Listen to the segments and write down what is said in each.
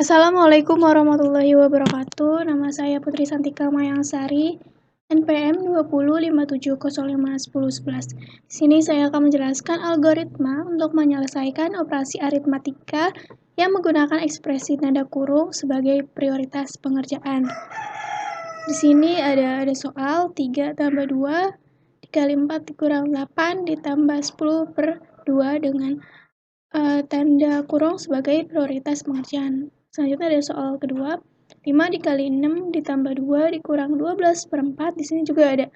Assalamualaikum warahmatullahi wabarakatuh. Nama saya Putri Santika Mayangsari, NPM 2057051011. Di sini saya akan menjelaskan algoritma untuk menyelesaikan operasi aritmatika yang menggunakan ekspresi tanda kurung sebagai prioritas pengerjaan. Di sini ada soal 3 tambah 2 dikali 4 dikurang 8 ditambah 10 per 2 dengan tanda kurung sebagai prioritas pengerjaan. Selanjutnya ada soal kedua, 5 dikali 6 ditambah 2 dikurang 12 per 4. Di sini juga ada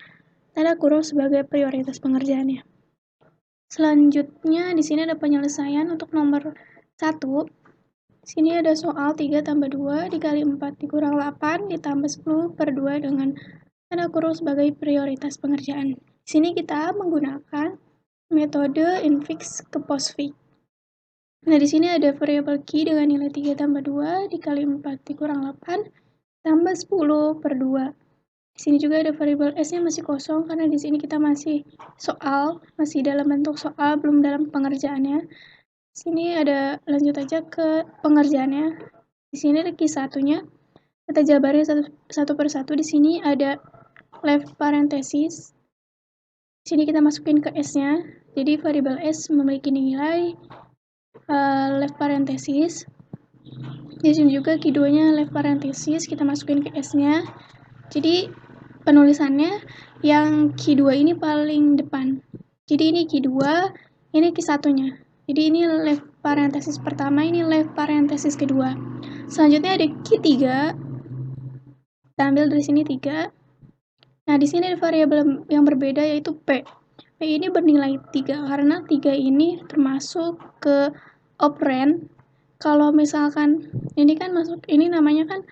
tanda kurung sebagai prioritas pengerjaannya. Selanjutnya di sini ada penyelesaian untuk nomor 1. Di sini ada soal 3 tambah 2 dikali 4 dikurang 8 ditambah 10 per 2 dengan tanda kurung sebagai prioritas pengerjaan. Di sini kita menggunakan metode infix ke postfix. Nah, di sini ada variabel key dengan nilai 3 tambah 2 dikali 4 dikurang 8 tambah 10 per 2. Di sini juga ada variabel S-nya masih kosong karena di sini kita masih dalam bentuk soal, belum dalam pengerjaannya. Di sini ada, lanjut aja ke pengerjaannya. Di sini ada key satunya. Kita jabarnya satu per satu. Di sini ada left parenthesis. Di sini kita masukin ke S-nya. Jadi variabel S memiliki nilai left parenthesis. Di sini juga key 2-nya left parenthesis, kita masukin ke S-nya. Jadi penulisannya yang key 2 ini paling depan. Jadi ini key 2, ini key 1-nya. Jadi ini left parenthesis pertama, ini left parenthesis kedua. Selanjutnya ada key 3. Kita ambil dari sini 3. Nah, di sini ada variabel yang berbeda yaitu P. P ini bernilai 3 karena 3 ini termasuk ke operand. Kalau misalkan ini kan masuk, ini namanya kan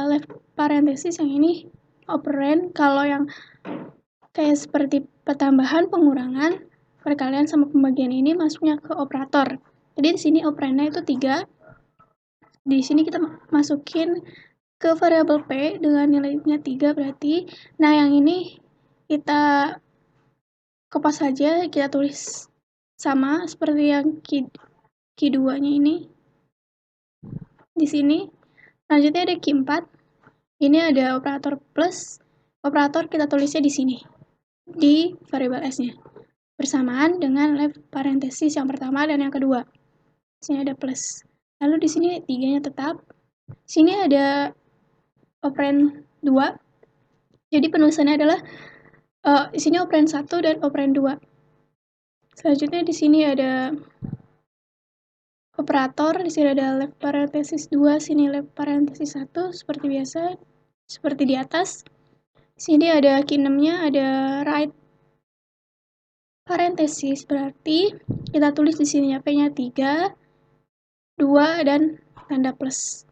left parenthesis, yang ini operand. Kalau yang kayak seperti pertambahan, pengurangan, perkalian sama pembagian ini masuknya ke operator. Jadi di sini operandnya itu 3. Di sini kita masukin ke variabel P dengan nilainya 3 berarti. Nah, yang ini kita kopas saja, kita tulis sama seperti yang key 2-nya ini. Di sini selanjutnya ada key 4. Ini ada operator plus. Operator kita tulisnya di sini, di variabel S-nya. Bersamaan dengan left parenthesis yang pertama dan yang kedua. Di sini ada plus. Lalu di sini 3-nya tetap. Di sini ada operand 2. Jadi penulisannya adalah di sini operand 1 dan operand 2. Selanjutnya di sini ada operator, di sini ada left parenthesis 2, sini left parenthesis 1, seperti biasa, seperti di atas. Di sini ada key 6-nya, ada right parenthesis, berarti kita tulis di sini P-nya 3, 2, dan tanda plus.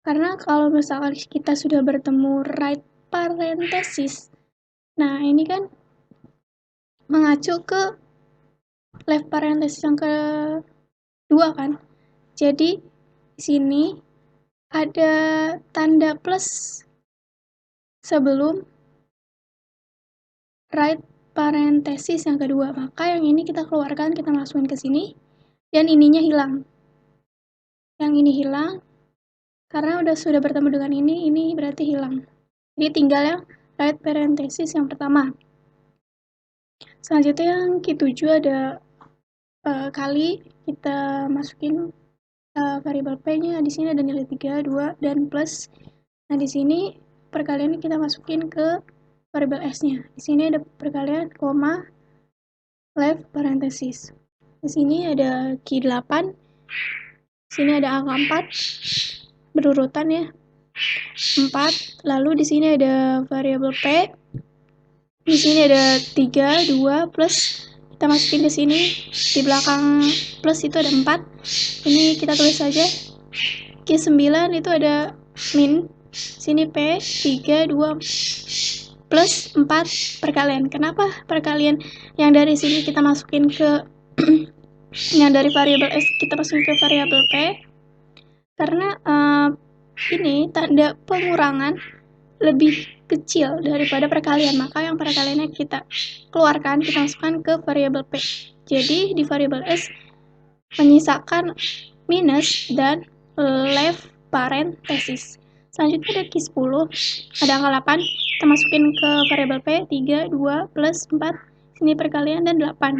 Karena kalau misalkan kita sudah bertemu right parenthesis, nah ini kan mengacu ke left parenthesis yang kedua kan. Jadi di sini ada tanda plus sebelum right parenthesis yang kedua. Maka yang ini kita keluarkan, kita masukin ke sini, dan ininya hilang. Yang ini hilang karena sudah bertemu dengan ini berarti hilang. Jadi tinggal yang right parenthesis yang pertama. Selanjutnya yang key 7 ada kali, kita masukin variabel P-nya. Di sini ada nilai 3, 2, dan plus. Nah, di sini perkalian kita masukin ke variabel S-nya. Di sini ada perkalian koma left parenthesis. Di sini ada key 8. Di sini ada angka 4 berurutan ya. 4. Lalu di sini ada variabel P. Di sini ada 3, 2 plus. Kita masukin ke sini. Di belakang plus itu ada 4. Ini kita tulis saja. Key 9 itu ada min. Sini P 3, 2 plus 4 perkalian. Kenapa perkalian yang dari sini kita masukin ke yang dari variabel S kita masukin ke variabel P? Karena ini tanda pengurangan lebih kecil daripada perkalian, maka yang perkaliannya kita keluarkan, kita masukkan ke variabel P. Jadi di variabel S menyisakan minus dan left parenthesis. Selanjutnya ada key 10, ada angka 8, kita masukin ke variabel P, 3, 2, plus 4, sini perkalian, dan 8.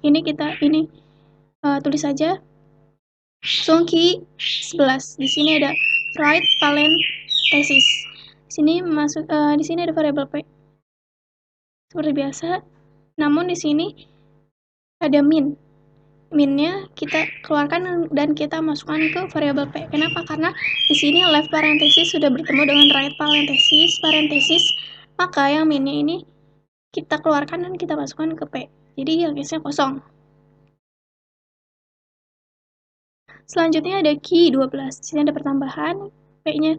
Ini tulis saja. Langsung key 11, di sini ada right parenthesis. Di sini ada variabel P. Seperti biasa, namun di sini ada min. Minnya kita keluarkan dan kita masukkan ke variabel P. Kenapa? Karena di sini left parenthesis sudah bertemu dengan right parenthesis, maka yang minnya ini kita keluarkan dan kita masukkan ke P. Jadi yang S-nya kosong. Selanjutnya ada key 12. Di sini ada pertambahan, P-nya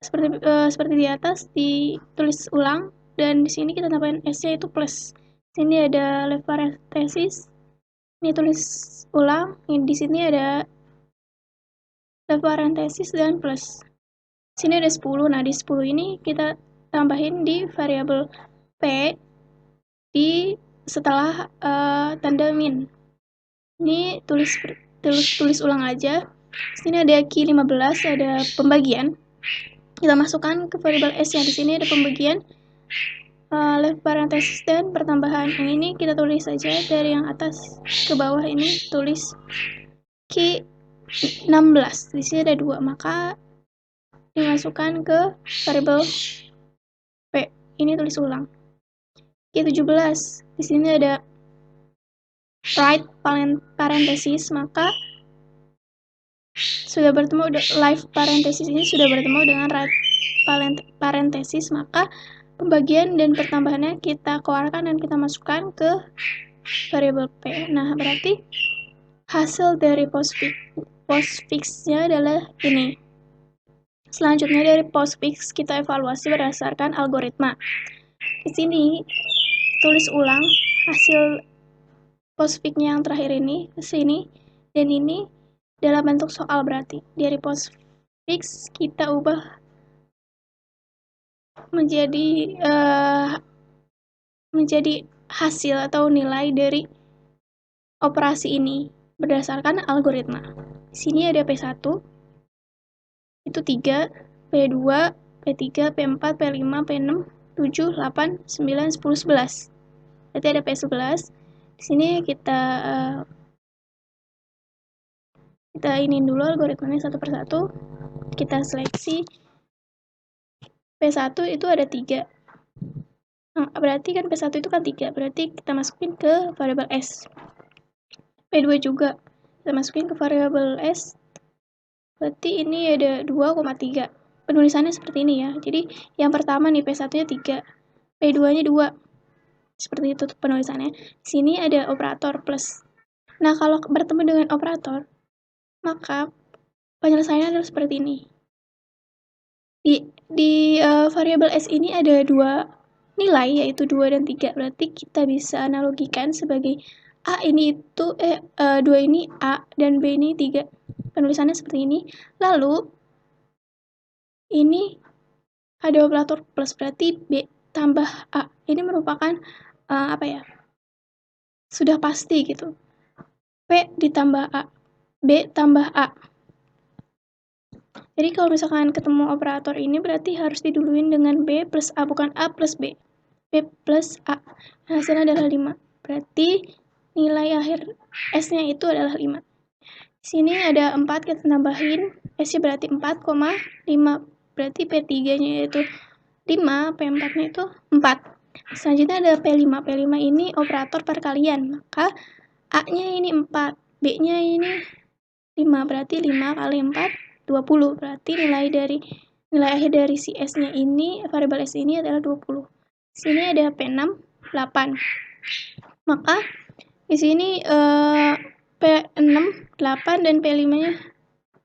seperti di atas ditulis ulang, dan di sini kita tambahin S-nya itu plus. Di sini ada left parenthesis, ini tulis ulang, di sini ada left parenthesis dan plus. Di sini ada 10, nah di 10 ini kita tambahin di variabel P setelah tanda min. Ini tulis ulang aja. Di sini ada key 15, ada pembagian. Kita masukkan ke variabel S yang di sini ada pembagian, left parenthesis dan pertambahan. Yang ini kita tulis saja dari yang atas ke bawah, ini tulis key 16. Di sini ada 2, maka dimasukkan ke variabel P. Ini tulis ulang. Key 17. Di sini ada right parenthesis, maka sudah bertemu left parenthesis ini sudah bertemu dengan right parenthesis, maka pembagian dan pertambahannya kita keluarkan dan kita masukkan ke variabel P. Nah, berarti hasil dari postfix-nya adalah ini. Selanjutnya dari postfix kita evaluasi berdasarkan algoritma. Di sini tulis ulang hasil postfix-nya yang terakhir ini ke sini, dan ini dalam bentuk soal. Berarti dari postfix kita ubah menjadi hasil atau nilai dari operasi ini berdasarkan algoritma. Di sini ada P1 itu 3, P2, P3, P4, P5, P6, 7, 8, 9, 10, 11. Berarti ada P11. Di sini kita iniin dulu algoritmanya satu persatu. Kita seleksi. P1 itu ada 3. Nah, berarti kan P1 itu kan 3. Berarti kita masukin ke variabel S. P2 juga kita masukin ke variabel S. Berarti ini ada 2,3. Penulisannya seperti ini ya. Jadi yang pertama nih P1-nya 3, P2-nya 2. Seperti itu penulisannya. Di sini ada operator plus. Nah, kalau bertemu dengan operator, maka penyelesaiannya adalah seperti ini. Di variabel S ini ada 2 nilai, yaitu 2 dan 3. Berarti kita bisa analogikan sebagai A ini itu 2 ini A dan B ini 3. Penulisannya seperti ini. Lalu ini ada operator plus, berarti B tambah A. Ini merupakan sudah pasti gitu. P ditambah A, B tambah A. Jadi kalau misalkan ketemu operator ini berarti harus diduluin dengan B plus A, bukan A plus B. B plus A. Hasilnya adalah 5. Berarti nilai akhir S-nya itu adalah 5. Di sini ada 4, kita tambahin. S-nya berarti 4,5. Berarti P3-nya itu 5, P4-nya itu 4. Selanjutnya ada P5. P5 ini operator perkalian. Maka A-nya ini 4, B-nya ini 5. Berarti 5 kali 4, 20. Berarti nilai akhir dari si S-nya ini, variabel S ini adalah 20. Di sini ada P6, 8. Maka di sini P6, 8, dan P5-nya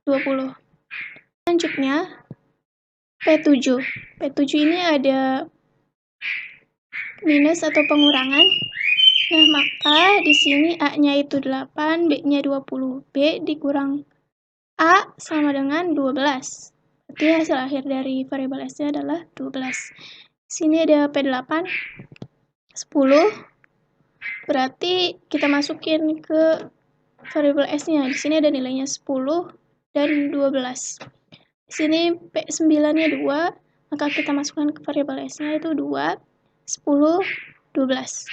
20. Selanjutnya P7. P7 ini ada minus atau pengurangan. Nah, maka di sini A-nya itu 8, B-nya 20. B dikurang A sama dengan 12. Berarti hasil akhir dari variabel S-nya adalah 12. Di sini ada P8, 10. Berarti kita masukin ke variabel S-nya. Di sini ada nilainya 10 dan 12. Di sini P9-nya 2, maka kita masukkan ke variabel S-nya itu 2, 10, 12.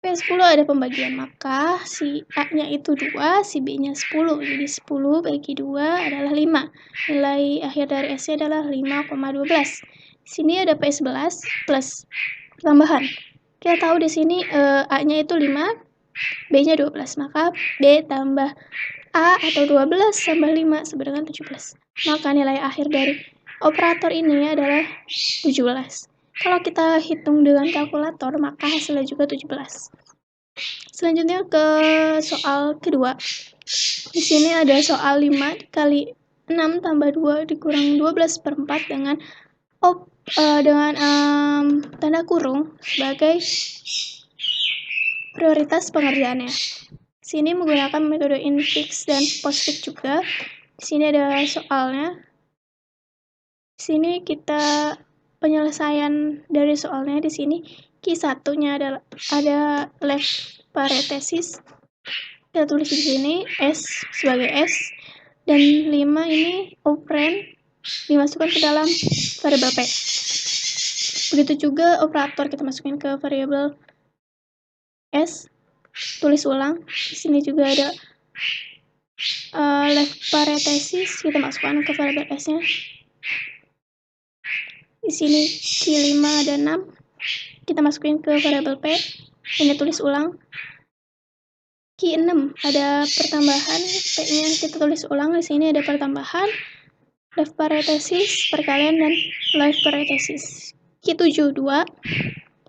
P10 ada pembagian, maka si A-nya itu 2, si B-nya 10. Jadi 10 bagi 2 adalah 5. Nilai akhir dari S-nya adalah 5,12. Di sini ada P11 plus tambahan. Kita tahu di sini A-nya itu 5, B-nya 12, maka B tambah A atau 12 tambah 5 sama dengan 17. Maka nilai akhir dari operator ini adalah 17. Kalau kita hitung dengan kalkulator, maka hasilnya juga 17. Selanjutnya ke soal kedua. Di sini ada soal 5 dikali 6 tambah 2 dikurang 12/4 dengan tanda kurung sebagai prioritas pengerjaannya. Di sini menggunakan metode infix dan postfix juga. Di sini ada soalnya. Di sini kita penyelesaian dari soalnya di sini Q1-nya ada left parenthesis. Kita tulis di sini S sebagai S dan 5 ini operand dimasukkan ke dalam variabel P. Begitu juga operator kita masukin ke variabel S, tulis ulang. Di sini juga ada left parenthesis, kita masukkan ke variabel S-nya. Di sini Q5 ada 6, kita masukin ke variabel P. Ini tulis ulang. Q6 ada pertambahan, P-nya kita tulis ulang. Di sini ada pertambahan, left parenthesis, perkalian, dan left parenthesis. Q7 2,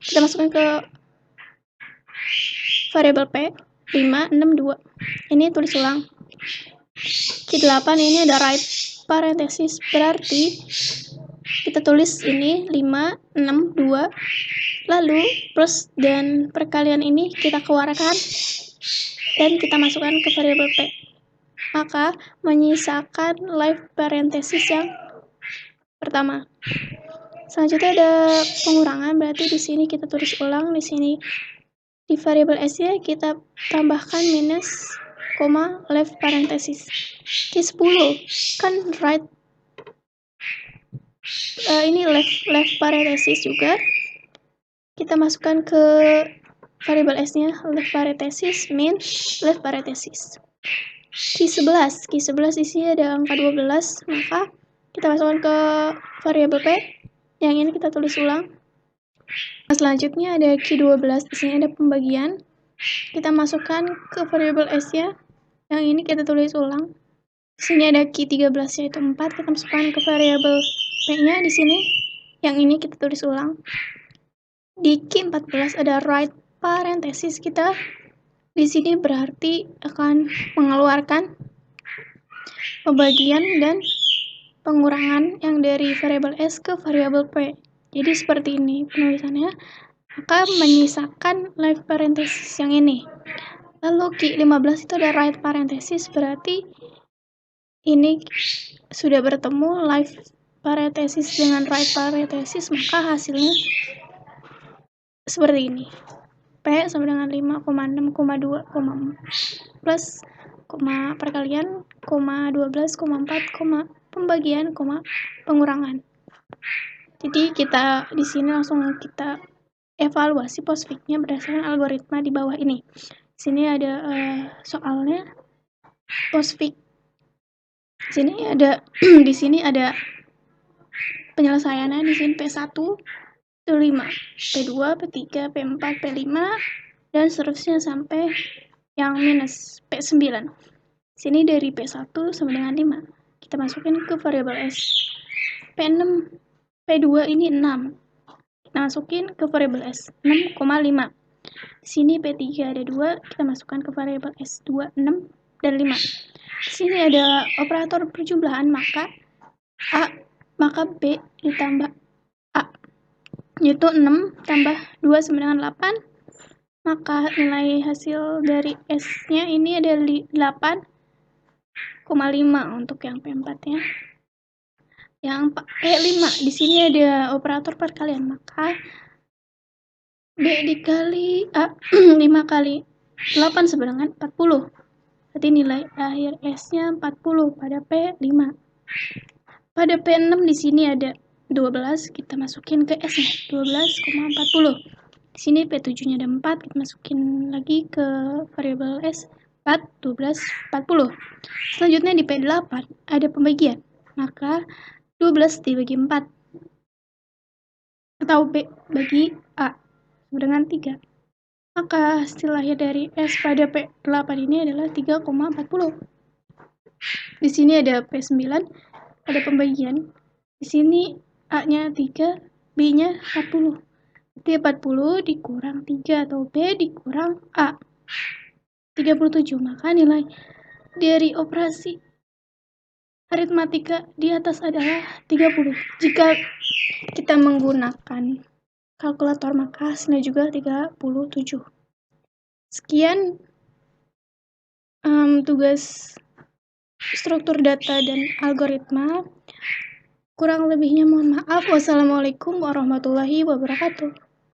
kita masukkan ke variabel P. 5, 6, 2. Ini tulis ulang. Q8 ini ada right parenthesis, berarti kita tulis ini 5, 6, 2. Lalu plus dan perkalian ini kita keluarkan dan kita masukkan ke variabel P. Maka menyisakan left parenthesis yang pertama. Selanjutnya ada pengurangan, berarti di sini kita tulis ulang. Di sini di variabel S-nya kita tambahkan minus koma left parenthesis. Q10 kan right, ini left parenthesis juga. Kita masukkan ke variabel S-nya left parenthesis min left parenthesis. Q11 di sini ada angka 12, maka kita masukkan ke variabel P. Yang ini kita tulis ulang. Selanjutnya ada Q12, di sini ada pembagian. Kita masukkan ke variabel S-nya. Yang ini kita tulis ulang. Di sini ada Q13 yaitu 4, kita masukkan ke variabel P-nya di sini. Yang ini kita tulis ulang. Di Q14 ada right parenthesis, kita di sini berarti akan mengeluarkan pembagian dan pengurangan yang dari variabel S ke variabel P. Jadi seperti ini penulisannya. Maka menyisakan left parenthesis yang ini. Lalu Q15 itu ada right parenthesis, berarti ini sudah bertemu left parenthesis dengan right parenthesis, maka hasilnya seperti ini. P sama dengan 5,6,2, plus, perkalian, 12, 4, pembagian, pengurangan. Jadi kita di sini langsung kita evaluasi postfix-nya berdasarkan algoritma di bawah ini. Di sini ada soalnya postfix. Di sini ada penyelesaiannya. Di sini P1 itu 5, P2, P3, P4, P5, dan seterusnya sampai yang minus P9. Sini dari P1 sama dengan 5. Kita masukin ke variabel S. P6, P2 ini 6. Kita masukin ke variabel S. 6,5. Di sini P3 ada 2. Kita masukkan ke variabel S. 2, 6, dan 5. Di sini ada operator perjumlahan, maka B ditambah A. Yaitu 6 tambah 2 sama dengan 8. Maka nilai hasil dari S-nya ini ada 8,5 untuk yang P4 ya. Yang P5 di sini ada operator perkalian, maka B dikali A 5 kali 8 sama dengan 40. Berarti nilai akhir S-nya 40 pada P5. Pada P6 di sini ada 12, kita masukin ke S-nya 12,40. Di sini P7-nya ada 4, kita masukin lagi ke variabel S 4, 12, 40. Selanjutnya di P8 ada pembagian, maka 12 dibagi 4 atau B bagi A sama dengan 3. Maka hasil akhir dari S pada P8 ini adalah 3,40. Di sini ada P9, ada pembagian. Di sini A-nya 3, B-nya 40. Berarti 40 dikurang 3 atau B dikurang A. 37. Maka nilai dari operasi aritmatika di atas adalah 30. Jika kita menggunakan kalkulator maka hasilnya juga 37. Sekian tugas struktur data dan algoritma. Kurang lebihnya mohon maaf. Wassalamualaikum warahmatullahi wabarakatuh.